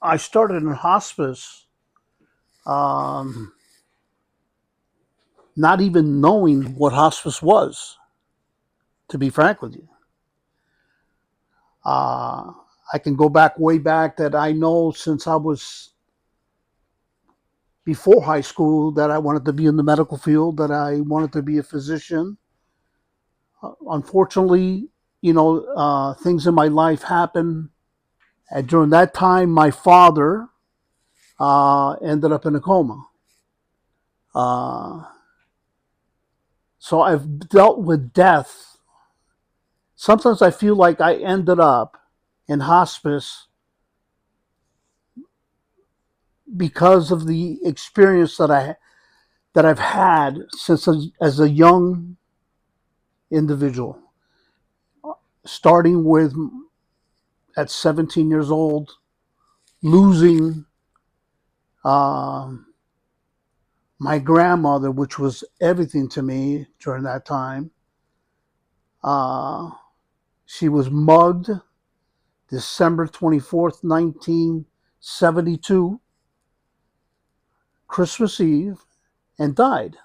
I started in hospice, um, not even knowing what hospice was, to be frank with you. Uh, I can go back way back that I know since I was before high school that I wanted to be in the medical field, that I wanted to be a physician. Unfortunately, things in my life happened. And during that time, my father ended up in a coma. Uh, so I've dealt with death. Sometimes I feel like I ended up in hospice because of the experience that I've had since as a young individual, starting with at 17 years old, losing um, my grandmother, which was everything to me during that time. Uh, she was mugged December 24th, 1972, Christmas Eve, and died.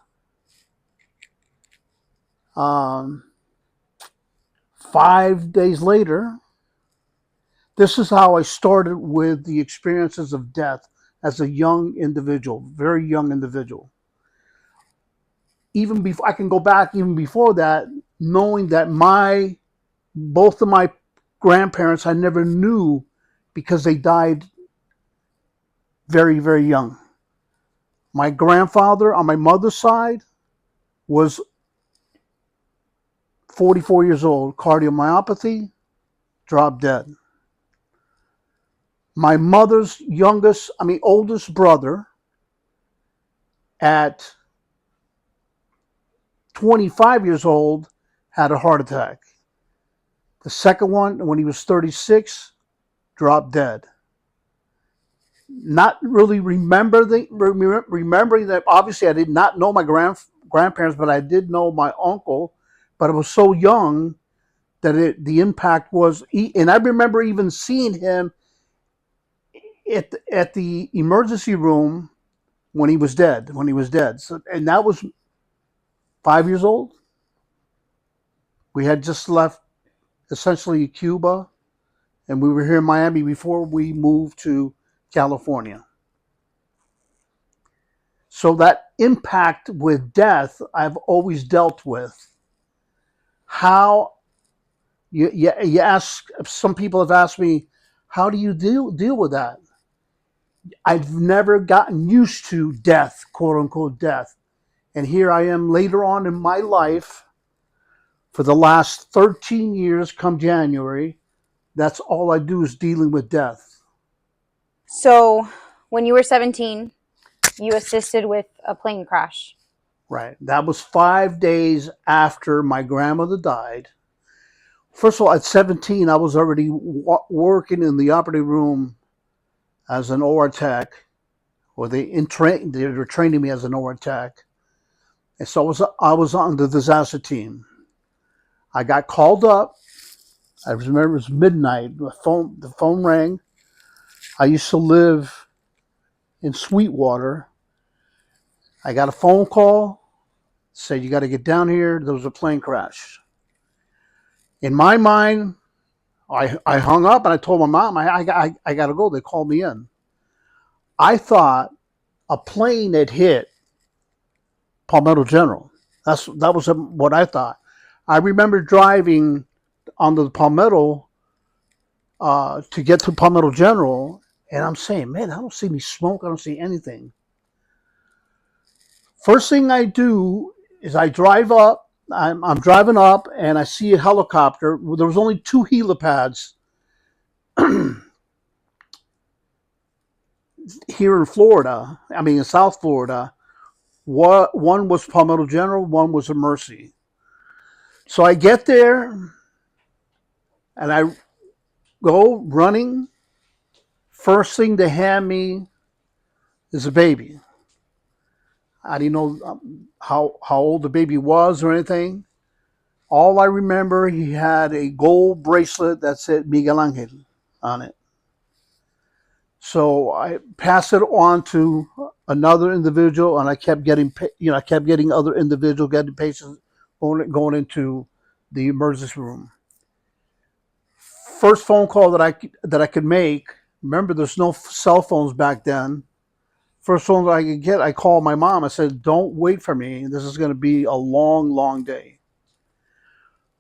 Um, 5 days later, this is how I started with the experiences of death as a young individual, very young individual. Even before I can go back, even before that, knowing that my both of my grandparents I never knew because they died very, very young. My grandfather on my mother's side was 44 years old, cardiomyopathy, dropped dead. My mother's oldest brother at 25 years old had a heart attack. The second one, when he was 36, dropped dead. Not really remembering that. Obviously, I did not know my grandparents, but I did know my uncle. But I was so young that the impact was. And I remember even seeing him at the emergency room when he was dead. When he was dead, so, and that was 5 years old. We had just left essentially Cuba, and we were here in Miami before we moved to California. So that impact with death, I've always dealt with. How you ask? Some people have asked me, how do you deal with that? I've never gotten used to death, quote unquote death, and here I am later on in my life. For the last 13 years, come January, that's all I do is dealing with death. So, when you were 17, you assisted with a plane crash. Right. That was 5 days after my grandmother died. First of all, at 17, I was already working in the operating room as an OR tech, or they were training me as an OR tech. And so I was on the disaster team. I got called up. I remember it was midnight. The phone rang. I used to live in Sweetwater. I got a phone call, said you got to get down here. There was a plane crash. In my mind, I hung up and I told my mom I got to go. They called me in. I thought a plane had hit Palmetto General. That was what I thought. I remember driving on the Palmetto to get to Palmetto General, and I'm saying, man, I don't see any smoke. I don't see anything. First thing I do is I drive up. I'm driving up, and I see a helicopter. There was only two helipads here in Florida. I mean, in South Florida. One was Palmetto General, one was a Mercy. So I get there, and I go running. First thing to hand me is a baby. I didn't know how old the baby was or anything. All I remember, he had a gold bracelet that said Miguel Angel on it. So I passed it on to another individual, and I kept getting, I kept getting other individual, getting patients going into the emergency room. First phone call that I could make. Remember, there's no cell phones back then. First phone that I could get, I called my mom. I said, "Don't wait for me. This is going to be a long, long day."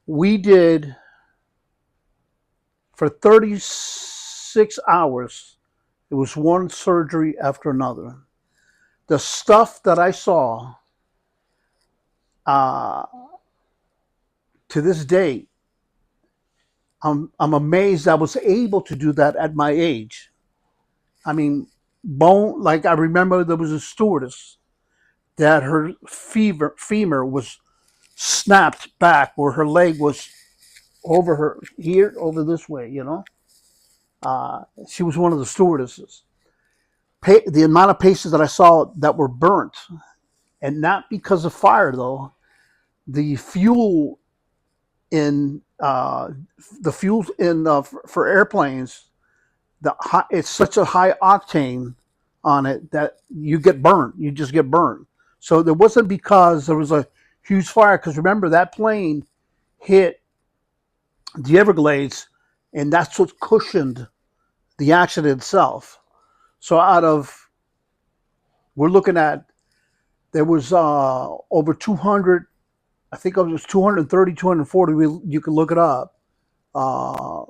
We did for 36 hours. It was one surgery after another. The stuff that I saw, uh, to this day, I'm amazed I was able to do that at my age. I mean, like I remember there was a stewardess that her femur was snapped back where her leg was over her here, over this way, She was one of the stewardesses. The amount of patients that I saw that were burnt, and not because of fire though, the fuel in for airplanes, it's such a high octane on it that you get burnt. You just get burnt. So there wasn't because there was a huge fire. Because remember that plane hit the Everglades, and that's what cushioned the accident itself. So we're looking at, there was over 200, I think it was 230, 240, you can look it up, uh,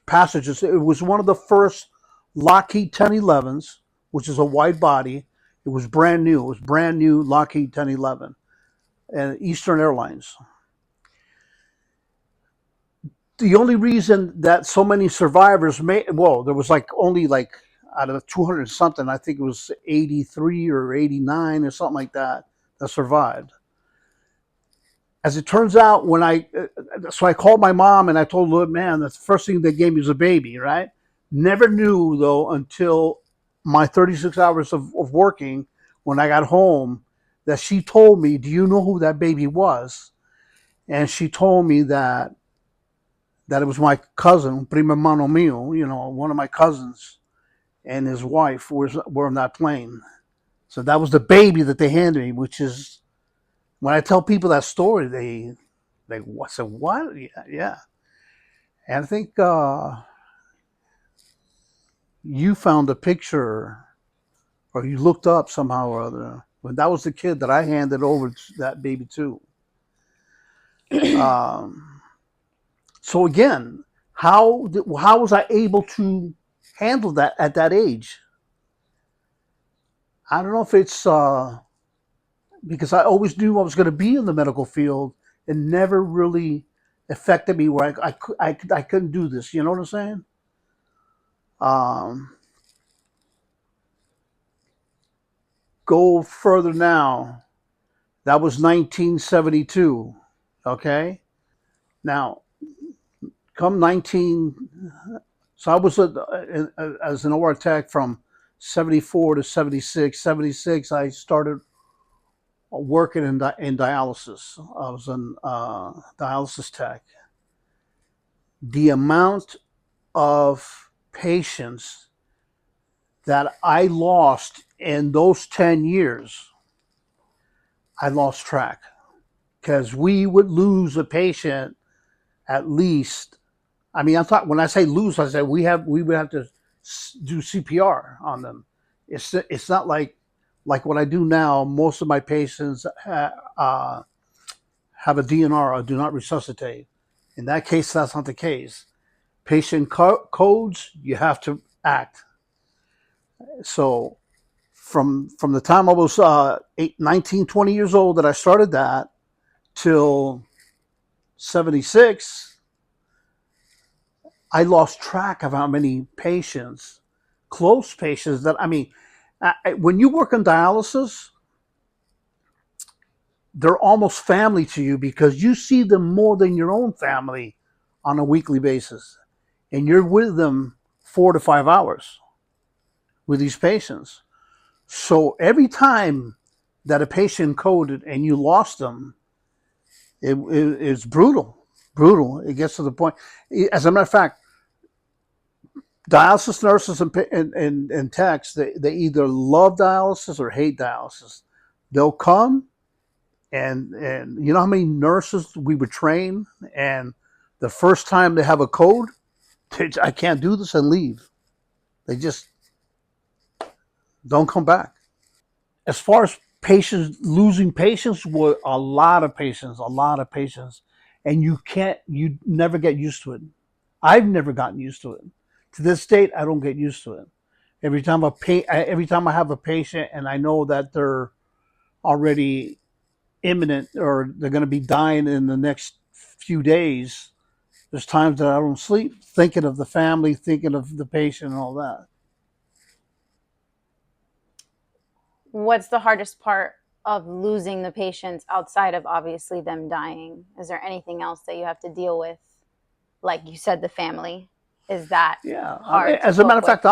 passages. It was one of the first Lockheed 1011s, which is a wide body. It was brand new. It was brand new Lockheed 1011 and Eastern Airlines. The only reason that so many survivors there was like only like out of 200 something, I think it was 83 or 89 or something like that survived. As it turns out, so I called my mom and I told her, man, the first thing they gave me was a baby, right? Never knew though until my 36 hours of working, when I got home, that she told me, do you know who that baby was? And she told me that it was my cousin, primo hermano mío, one of my cousins, and his wife were on that plane. So that was the baby that they handed me, which is, when I tell people that story, they said, what? Yeah, yeah. And I think you found a picture, or you looked up somehow or other. But that was the kid that I handed over that baby to. Um, so again, how was I able to handle that at that age? I don't know if it's because I always knew I was going to be in the medical field, and never really affected me where I couldn't do this. You know what I'm saying? Um, go further now. That was 1972. Okay. Now, come 19. So I was as an OR tech from 74 to 76. 76, I started working in dialysis. I was an dialysis tech. The amount of patients that I lost in those 10 years, I lost track, because we would lose a patient at least. I mean, I'm talking, when I say lose, I say we would have to do CPR on them. It's not like what I do now. Most of my patients have a DNR, or do not resuscitate. In that case, that's not the case. Patient codes, you have to act. So from the time I was 19, 20 years old that I started that till 76, I lost track of how many patients, close patients that, I mean, when you work on dialysis, they're almost family to you, because you see them more than your own family on a weekly basis. And you're with them 4 to 5 hours with these patients. So every time that a patient coded and you lost them, it's brutal. Brutal. It gets to the point. As a matter of fact, Dialysis nurses and techs, they either love dialysis or hate dialysis. They'll come and you know how many nurses we would train, and the first time they have a code, I can't do this, and leave. They just don't come back. As far as patients losing patients, were a lot of patients, and you never get used to it. I've never gotten used to it. To this date, I don't get used to it. Every time I have a patient and I know that they're already imminent or they're going to be dying in the next few days, there's times that I don't sleep thinking of the family, thinking of the patient, and all that. What's the hardest part of losing the patients outside of obviously them dying? Is there anything else that you have to deal with? Like you said, the family. Is that Yeah, I mean, hard to as a matter cope of with? fact,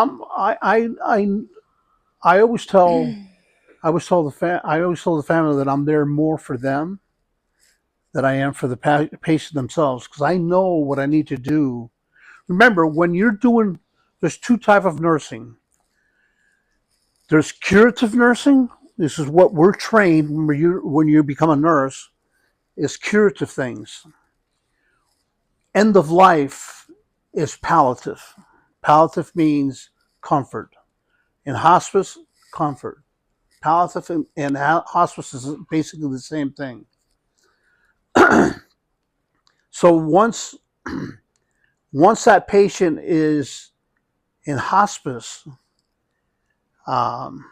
I always tell I always tell the family that I'm there more for them than I am for the patient themselves because I know what I need to do. Remember, when you're doing, there's two type of nursing. There's curative nursing. This is what we're trained when you become a nurse, is curative things. End of life is palliative. Palliative means comfort. In hospice, comfort. Palliative and hospice is basically the same thing. So once that patient is in hospice, um,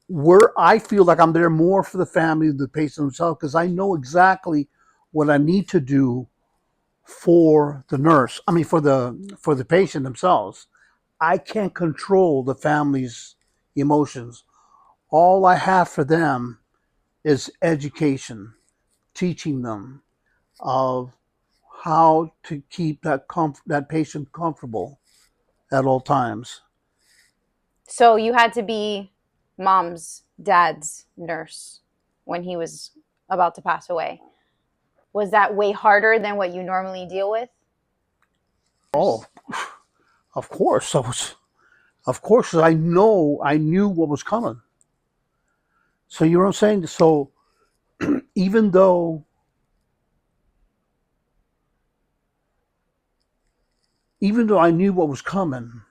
where I feel like I'm there more for the family, the patient themselves, because I know exactly what I need to do for the nurse. I mean, for the patient themselves. I can't control the family's emotions. All I have for them is education, teaching them of how to keep that patient comfortable at all times. So you had to be mom's dad's nurse when he was about to pass away. Was that way harder than what you normally deal with? Oh, of course, of course, I knew what was coming. So you know what I'm saying. So even though I knew what was coming,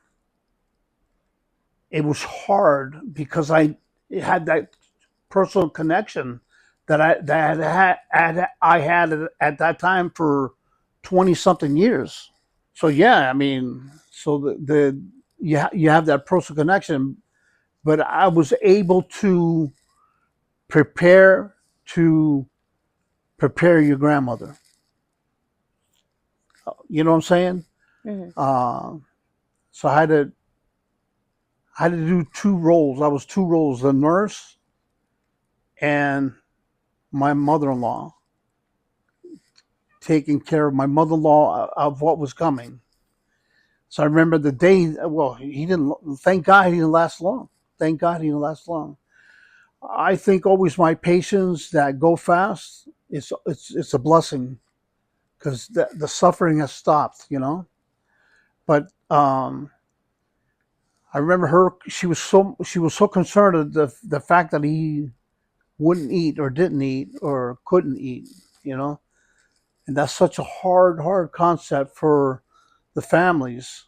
it was hard because I had that personal connection I had at that time for 20 something years. So yeah, I mean, so you have that personal connection, but I was able to prepare to prepare your grandmother. You know what I'm saying? Mm-hmm. Uh, so I had to do two roles. I was two roles: the nurse and my mother-in-law, taking care of my mother-in-law of what was coming. So I remember the day. Well, he didn't. Thank God he didn't last long. Thank God he didn't last long. I think always my patients that go fast. It's a blessing because the suffering has stopped. You know. But I remember her. She was so concerned of the fact that he wouldn't eat or didn't eat or couldn't eat. You know, and that's such a hard concept for the families,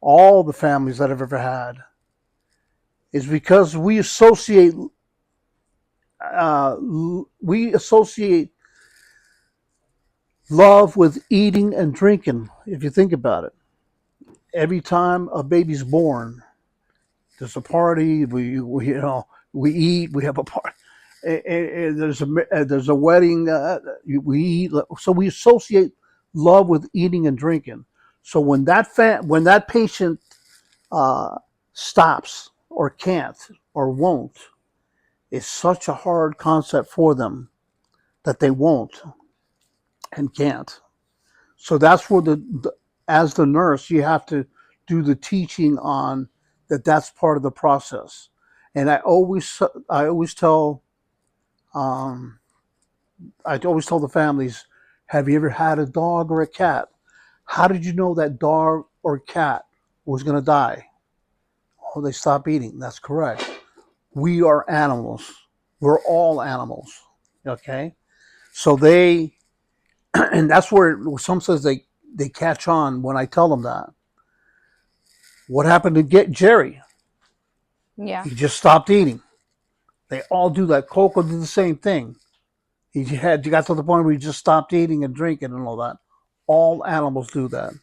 all the families that I've ever had, is because uh, we associate love with eating and drinking. If you think about it, every time a baby's born, there's a party. We eat. We have a party. There's a wedding. We eat. So we associate love with eating and drinking. So when that patient uh, stops or can't or won't, it's such a hard concept for them that they won't and can't. So that's where as the nurse, you have to do the teaching on that. That's part of the process. And I always tell, um, I always tell the families, have you ever had a dog or a cat? How did you know that dog or cat was going to die. Oh, they stop eating. That's correct. We are animals. We're all animals. Okay. So they, and that's where some says they catch on when I tell them that. What happened to get Jerry? Yeah. He just stopped eating. They all do that. Coco did the same thing. He got to the point where he just stopped eating and drinking and all that. All animals do that.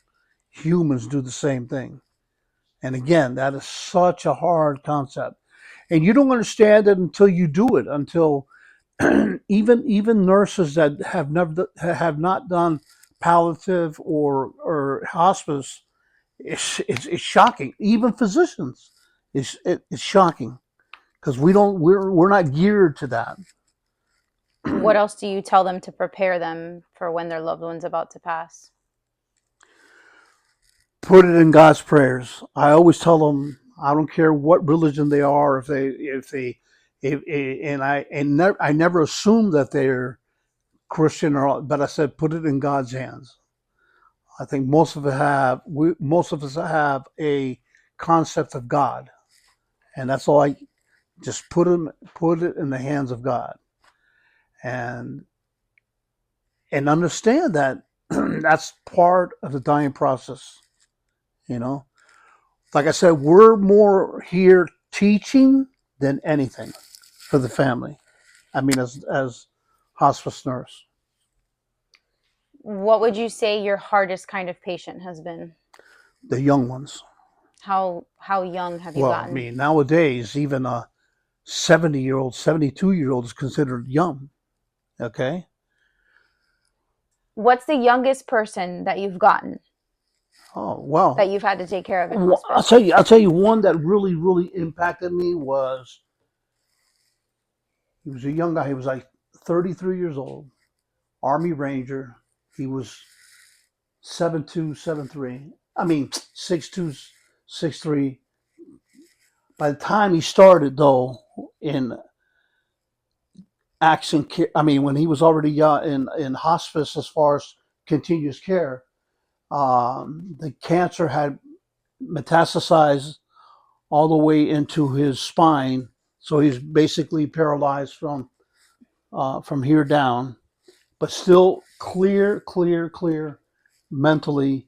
Humans do the same thing. And again, that is such a hard concept. And you don't understand it until you do it, until even nurses that have not done palliative or hospice, it's shocking. Even physicians, it's shocking because we're not geared to that. What else do you tell them to prepare them for when their loved one's about to pass? Put it in God's prayers. I always tell them, I don't care what religion they are, if and I never assume that they're Christian or, but I said put it in God's hands. I think most of us have a concept of God, and that's all. I just put it in the hands of God, and understand that that's part of the dying process. You know, like I said, we're more here teaching than anything for the family. I mean, as hospice nurse, What would you say your hardest kind of patient has been? the young ones. How young have you Well, I gotten? mean, nowadays even a 70-year-old, 72-year-old is considered young. Okay. What's the youngest person that you've gotten Oh well, that you've had to take care of in I'll hospice? tell you. I'll tell you one that really impacted me was he was a young guy. He was like 33 years old, Army Ranger. He was 7'2", 7'3". I mean 6'2", 6'3". By the time he started though in action care, I mean when he was already in hospice as far as continuous care, the cancer had metastasized all the way into his spine. So he's basically paralyzed from here down, but still clear mentally,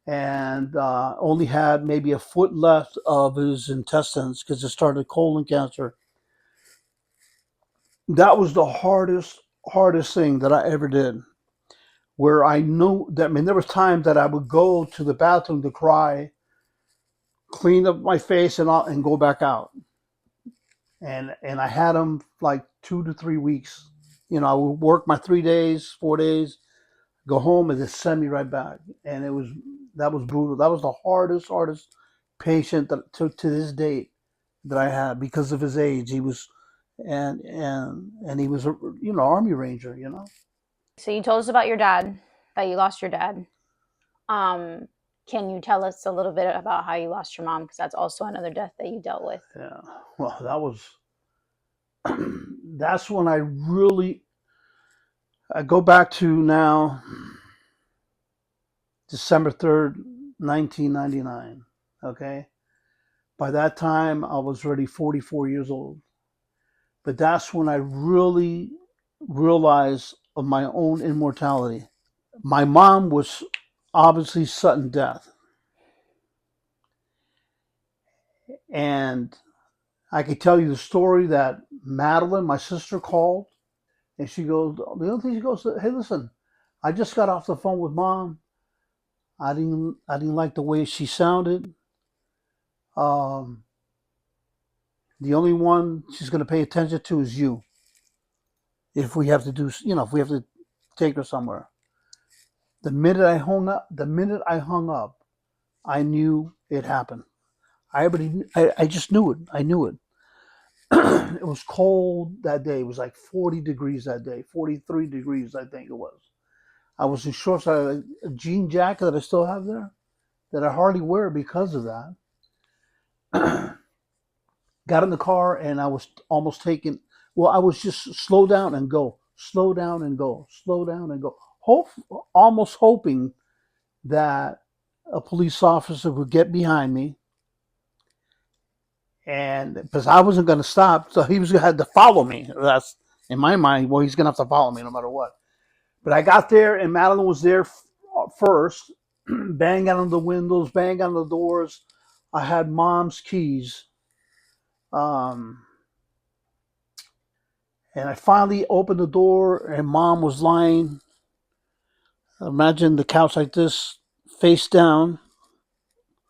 and only had maybe a foot left of his intestines because it started colon cancer. That was the hardest thing that I ever did. Where I knew that, I mean, there was times that I would go to the bathroom to cry, clean up my face, and go back out. And I had them like 2 to 3 weeks. You know, I would work my 3 days, 4 days, go home, and just send me right back. And that was brutal. That was the hardest patient that to this date that I had because of his age. He was and he was a Army Ranger. So you told us about your dad, that you lost your dad. Um, can you tell us a little bit about how you lost your mom? Because that's also another death that you dealt with. Yeah. Well, that was that's when I go back to now December 3rd, 1999. Okay. By that time, I was already 44 years old. But that's when I really realized of my own immortality. My mom was obviously sudden death. And I could tell you the story that Madeline, my sister, called. And she goes, the only thing she goes, hey, listen, I just got off the phone with mom. I didn't like the way she sounded. Um, the only one she's going to pay attention to is you. If we have to if we have to take her somewhere. The minute I hung up, I knew it happened. I just knew it. I knew it. It was cold that day. It was like 40 degrees that day, 43 degrees, I think it was. I was in shorts. I had a jean jacket that I still have there that I hardly wear because of that. Got in the car and I was almost taken. Well, I was just slow down and go, slow down and go, slow down and go. Hope, almost hoping that a police officer would get behind me, and because I wasn't going to stop, so he was going to have to follow me. That's in my mind. Well, he's going to have to follow me no matter what. But I got there, and Madeline was there first, banging on the windows, banging on the doors. I had mom's keys, um, and I finally opened the door, and mom was lying. Imagine the couch like this, face down.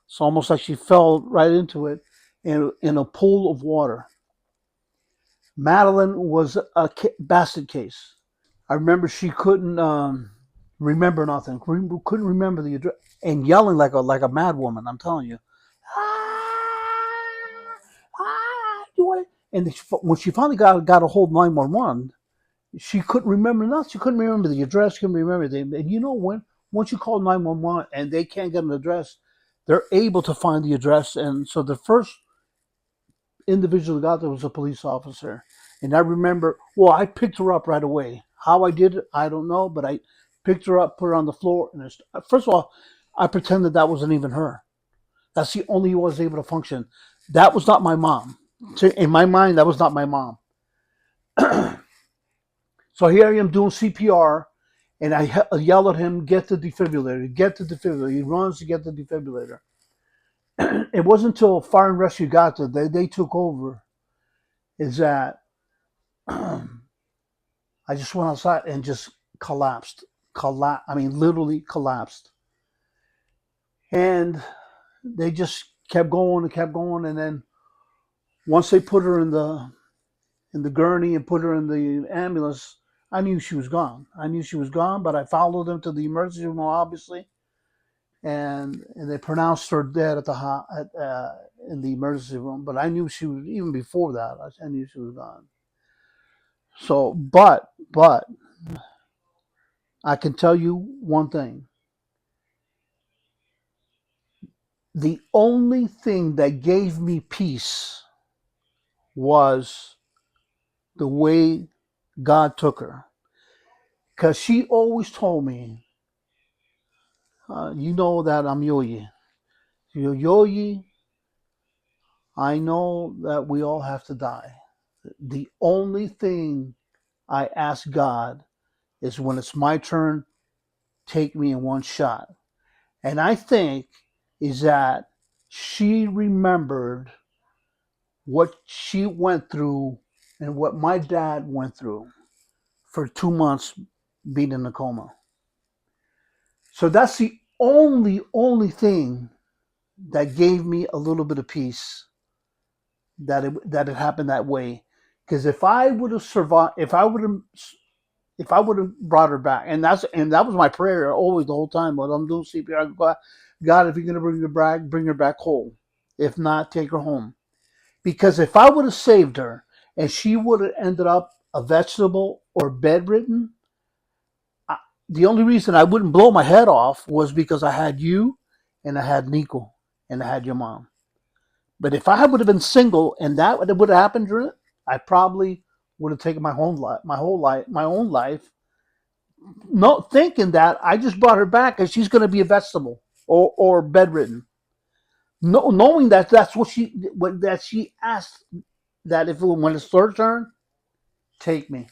It's almost like she fell right into it in a pool of water. Madeline was a basket case. I remember she couldn't remember nothing. Couldn't remember the address, and yelling like a mad woman. I'm telling you. Ah, you want it? And when she finally got a hold of 911, she couldn't remember nothing. She couldn't remember the address. Couldn't remember anything. And you know when once you call 911 and they can't get an address, they're able to find the address. And so the first individual who got there was a police officer. And I remember, well, I picked her up right away. How I did it, I don't know, but I picked her up, put her on the floor, and first of all, I pretended that wasn't even her. That's the only way I was able to function. That was not my mom. In my mind, that was not my mom. So here I am doing CPR, and I yell at him, "Get the defibrillator! Get the defibrillator!" He runs to get the defibrillator. It wasn't until fire and rescue got there, they took over, is that I just went outside and just collapsed. I mean, literally collapsed. And they just kept going and kept going. And then once they put her in the gurney and put her in the ambulance, I knew she was gone. I knew she was gone, but I followed them to the emergency room, obviously, and they pronounced her dead in the emergency room. But I knew she was, even before that. I knew she was gone. So, but I can tell you one thing: the only thing that gave me peace was the way God took her, because she always told me, "You know that I'm Yoyi. Yoyi, I know that we all have to die. The only thing I ask God is when it's my turn, take me in one shot." And I think is that she remembered what she went through and what my dad went through for 2 months being in a coma. So that's the only thing that gave me a little bit of peace, that it happened that way. Because if I would have survived, if I would have brought her back, and that was my prayer always the whole time. While I'm doing CPR, God, if you're gonna bring her back whole. If not, take her home. Because if I would have saved her and she would have ended up a vegetable or bedridden, I, the only reason I wouldn't blow my head off was because I had you, and I had Nico, and I had your mom. But if I would have been single and that would have happened during it, I probably would have taken my own life, not thinking that I just brought her back and she's going to be a vegetable or bedridden. No, knowing that that's that she asked, that if when it's her turn, take me,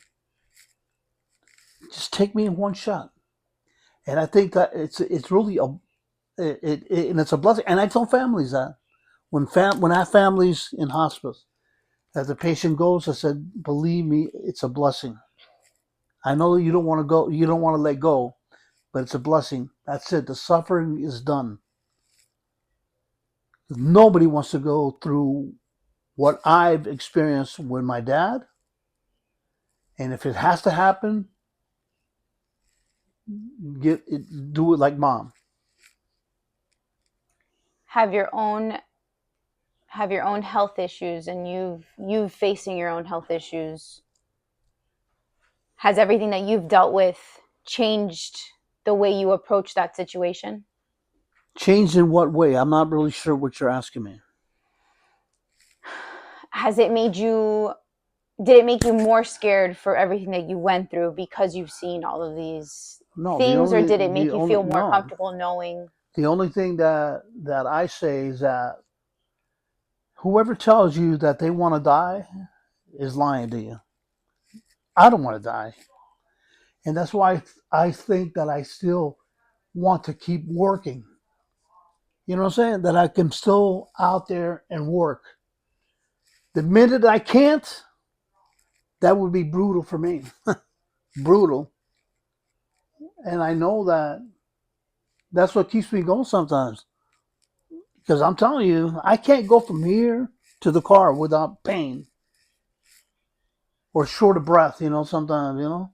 just take me in one shot. And I think that it's really and it's a blessing. And I tell families that when I have families in hospice, as the patient goes, I said, believe me, it's a blessing. I know you don't want to go, you don't want to let go, but it's a blessing. That's it. The suffering is done. Nobody wants to go through what I've experienced with my dad. And if it has to happen, do it like mom. Have your own have your own health issues, and you've facing your own health issues. Has everything that you've dealt with changed the way you approach that situation? Changed in what way? I'm not really sure what you're asking me. Has it made you Did it make you more scared for everything that you went through because you've seen all of these No, things, or did it make you feel more no. comfortable knowing? The only thing that I say is that whoever tells you that they want to die is lying to you. I don't want to die. And that's why I think that I still want to keep working. You know what I'm saying? That I can still out there and work. The minute I can't, that would be brutal for me. Brutal. And I know that that's what keeps me going sometimes. Because I'm telling you, I can't go from here to the car without pain or short of breath, sometimes,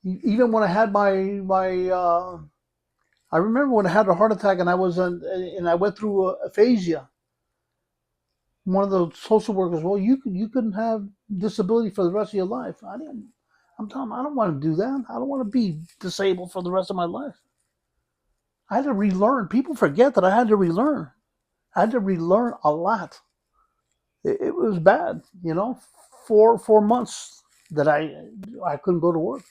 Even when I had I remember when I had a heart attack and and I went through aphasia. One of the social workers, well, you couldn't have disability for the rest of your life. I didn't. I'm telling them, I don't want to do that. I don't want to be disabled for the rest of my life. I had to relearn. People forget that I had to relearn. I had to relearn a lot. It was bad, 4 months that I couldn't go to work,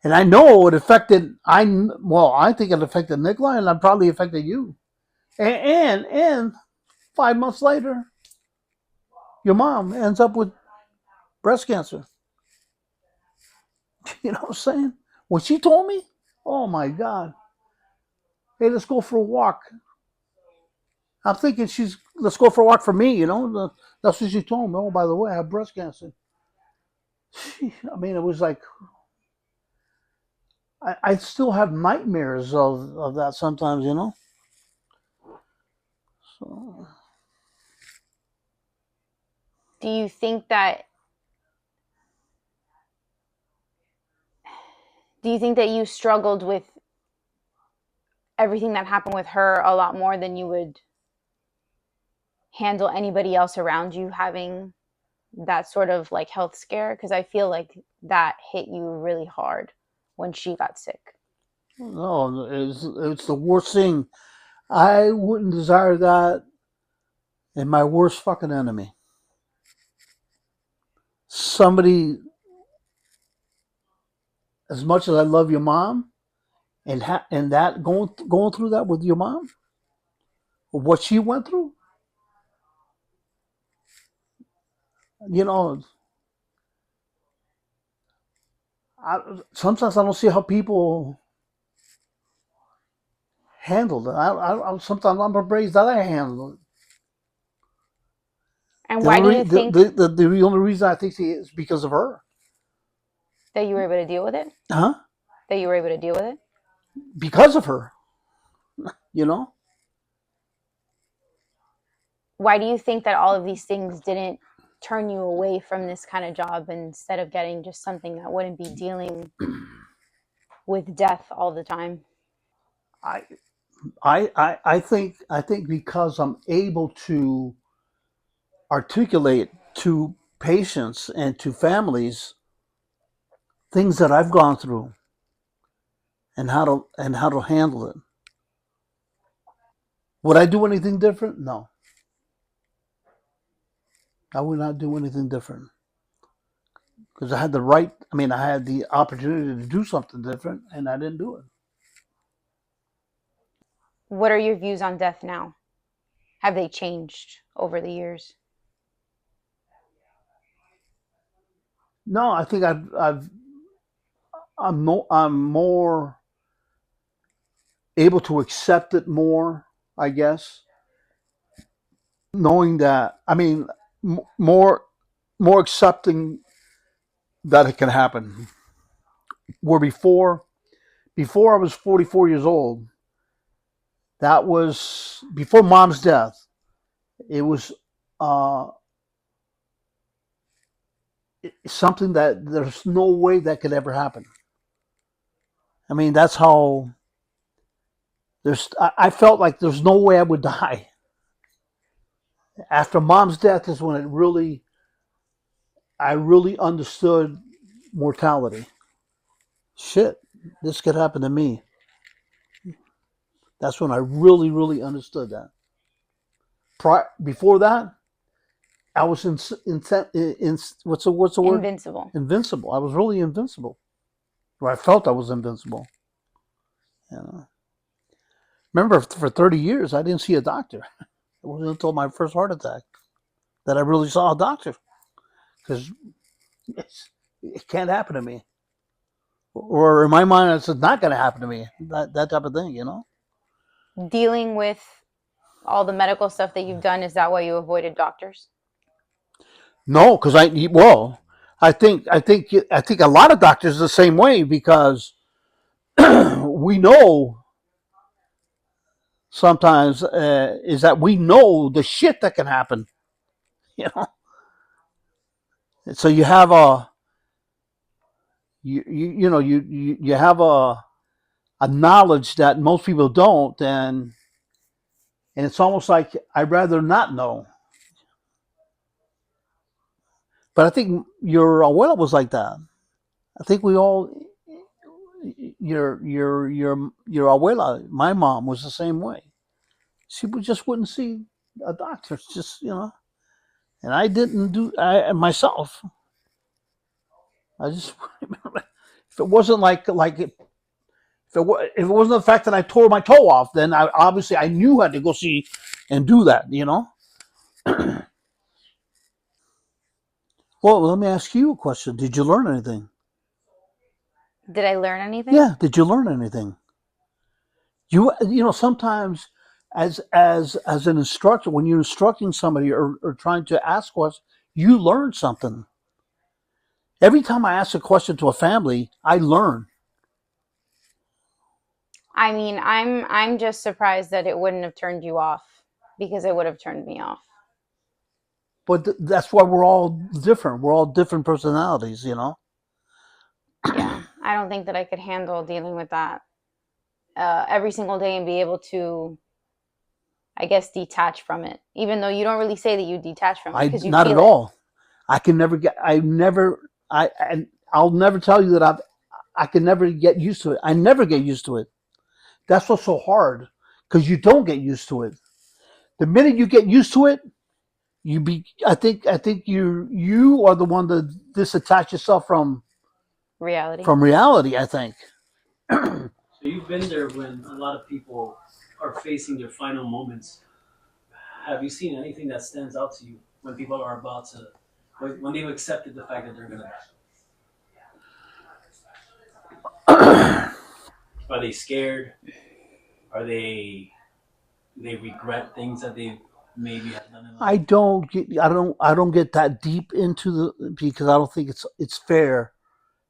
and I know it affected. I think it affected Nikolai, and it probably affected you. And 5 months later, your mom ends up with breast cancer. You know what I'm saying? When she told me, oh my God, hey, let's go for a walk. I'm thinking let's go for a walk for me, That's what she told me. Oh, by the way, I have breast cancer. I mean, it was like, I still have nightmares of that sometimes, So, Do you think that you struggled with everything that happened with her a lot more than you would handle anybody else around you having that sort of like health scare? Because I feel like that hit you really hard when she got sick. no, it's the worst thing. I wouldn't desire that in my worst fucking enemy. Somebody, as much as I love your mom, and that going through that with your mom, what she went through, you know, sometimes I don't see how people handle it. Sometimes I'm amazed that I handle it. And why do you think The only reason I think she is because of her. that you were able to deal with it? Huh? That you were able to deal with it? Because of her, you know. Why do you think that all of these things didn't turn you away from this kind of job instead of getting just something that wouldn't be dealing with death all the time? I I think because I'm able to articulate to patients and to families things that I've gone through and how to handle it. Would I do anything different? No, I would not do anything different because I had the right. I mean, I had the opportunity to do something different, and I didn't do it. What are your views on death now? Have they changed over the years? No, I think I'm more able to accept it more. I guess knowing that. I mean, more accepting that it can happen. Where before I was 44 years old, that was before mom's death. It was uh, something that there's no way that could ever happen. I mean, that's how I felt like there's no way I would die. After mom's death is when I really understood mortality. Shit, this could happen to me. That's when I really understood that. Before that, I was in what's the word? Invincible. Invincible. I was really invincible. Or I felt I was invincible. You know? Remember, for 30 years, I didn't see a doctor. It wasn't until my first heart attack that I really saw a doctor because it can't happen to me. Or in my mind, it's not going to happen to me. That type of thing, you know. Dealing with all the medical stuff that you've done, is that why you avoided doctors? No, because I think a lot of doctors are the same way because we know sometimes is that we know the shit that can happen. You know, so you have you have a knowledge that most people don't, and it's almost like I'd rather not know. But I think your abuela was like that. I think we all your abuela, my mom was the same way. She just wouldn't see a doctor. It's just and I didn't do I myself. I just if it wasn't if it wasn't the fact that I tore my toe off, then I knew I had to go see and do that. Well, let me ask you a question. Did you learn anything? Did I learn anything? Yeah, did you learn anything? Sometimes as an instructor, when you're instructing somebody or trying to ask questions, you learn something. Every time I ask a question to a family, I learn. I mean, I'm just surprised that it wouldn't have turned you off, because it would have turned me off. But that's why we're all different. We're all different personalities. Yeah, I don't think that I could handle dealing with that every single day and be able to, I guess, detach from it. Even though you don't really say that you detach from it I because you Not at feel it. all. I can never get. I never. And I'll never tell you that I can never get used to it. I never get used to it. That's what's so hard because you don't get used to it. The minute you get used to it, I think you are the one to disattach yourself Reality. from reality. I think. So you've been there when a lot of people are facing their final moments. Have you seen anything that stands out to you when people are about to, when they've accepted the fact that they're gonna die? Are they scared? Are they regret things that they maybe have done in life? I don't get that deep into the because I don't think it's fair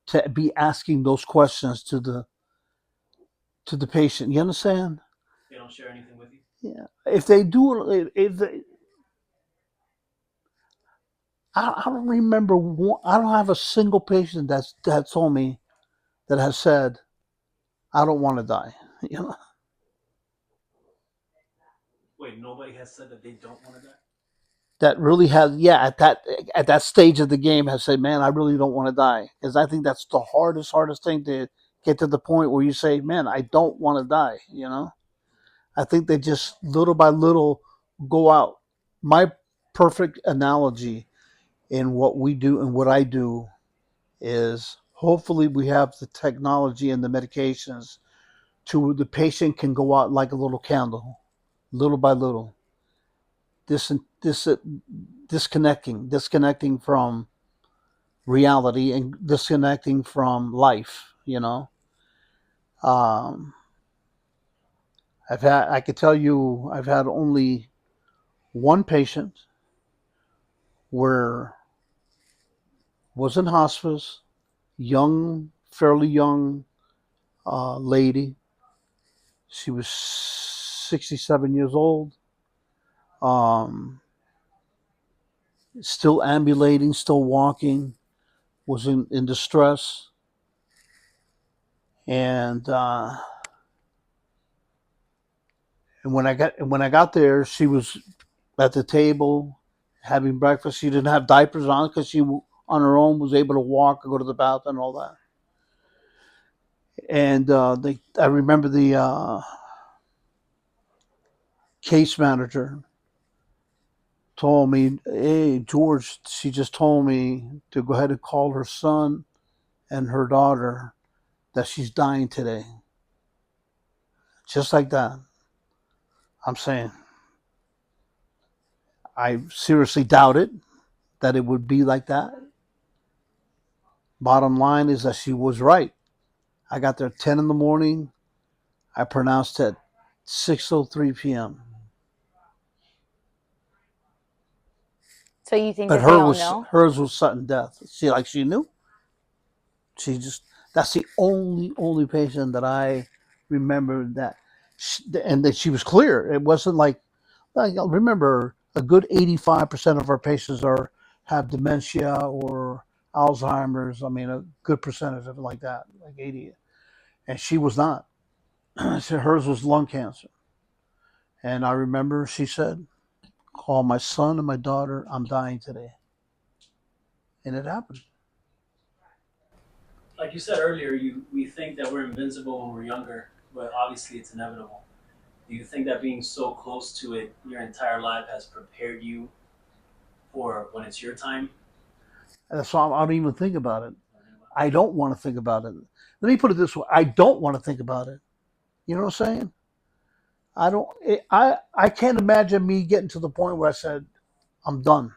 to be asking those questions to the patient. You understand? They don't share anything with you. Yeah. If they do, if they, I don't remember. I don't have a single patient that told me that has said I don't want to die. You know Wait, nobody has said that they don't want to die. that really has at that stage of the game has said, man, I really don't want to die because I think that's the hardest thing to get to the point where you say, man, I don't want to die. I think they just little by little go out. My perfect analogy in what we do and what I do is hopefully we have the technology and the medications to the patient can go out like a little candle, little by little, dis, dis, disconnecting from reality and disconnecting from life. Um, I could tell you, I've had only one patient where was in hospice, fairly young lady. She was 67 years old. Um, Still ambulating, still walking, was in distress. And when I got there, she was at the table having breakfast. She didn't have diapers on because she on her own was able to walk and go to the bathroom and all that. And I remember the case manager told me, "Hey, George," she just told me to go ahead and call her son and her daughter that she's dying today. just like that. I'm saying I seriously doubted that it would be like that. Bottom line is that she was right. I got there at 10 in the morning. I pronounced at 6:03 p.m. So you think But that they all know? hers was sudden death. She knew. She just that's the only patient that I remember and that she was clear. It wasn't like remember a good 85% of our patients have dementia or Alzheimer's. I mean a good percentage of it like that, like 80. And she was not. So hers was lung cancer. And I remember she said, "Call my son and my daughter. I'm dying today." And it happened. Like you said earlier, we think that we're invincible when we're younger, but obviously it's inevitable. Do you think that being so close to it your entire life has prepared you for when it's your time? That's why I don't even think about it. I don't want to think about it. Let me put it this way: I don't want to think about it. You know what I'm saying? I don't. I can't imagine me getting to the point where I said, "I'm done.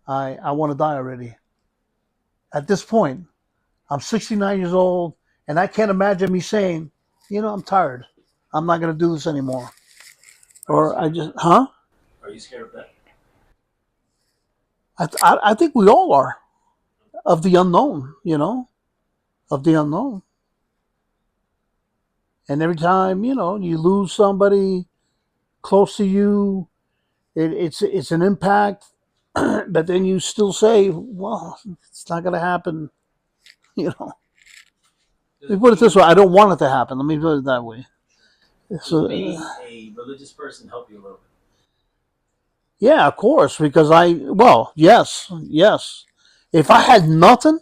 I want to die already." At this point, I'm 69 years old, and I can't imagine me saying, "I'm tired. I'm not going to do this anymore." Or I just, huh? Are you scared of that? I think we all are of the unknown. Of the unknown. And every time you lose somebody close to you, it's an impact. But then you still say, "Well, it's not going to happen." You know. Let Does me put it this being way: I don't want it to happen. Let me put it that way. does So, being a religious person help you a little bit? yeah, of course, because yes, yes. If I had nothing,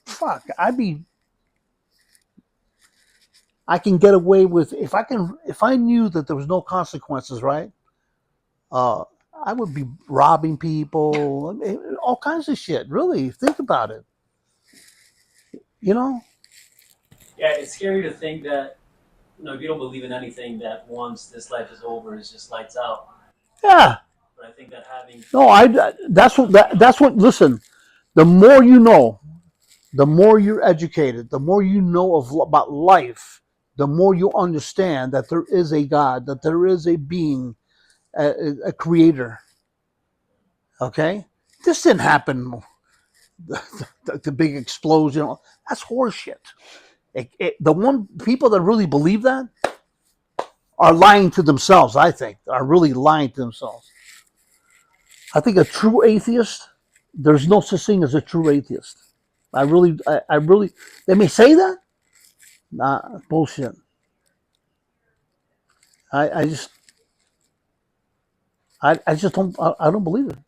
fuck, I can get away with if I knew that there was no consequences, right? Uh, I would be robbing people, I mean, all kinds of shit. Really, think about it. You know? Yeah, it's scary to think that if you don't believe in anything, that once this life is over, it's just lights out. Yeah. But I think that having No, faith That's what something else. that's what. Listen, the more you know, the more you're educated, the more you know about life, the more you understand that there is a God, that there is a being, a creator. Okay, this didn't happen. The big explosion. That's horseshit. The one people that really believe that are lying to themselves. I think are really lying to themselves. I think a true atheist. There's no such thing as a true atheist. I really. They may say that. Nah, bullshit. I just, I just don't, I don't believe it.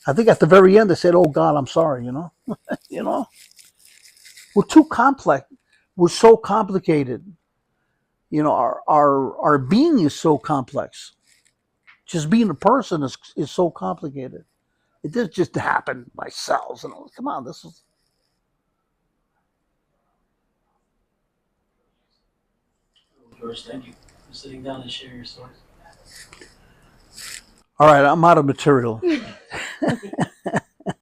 I think at the very end they said, "Oh God, I'm sorry." You know, we're too complex. We're so complicated. Our being is so complex. Just being a person is so complicated. It didn't just happen by cells. Come on, this is George, thank you for sitting down and sharing your stories. all right. I'm out of material.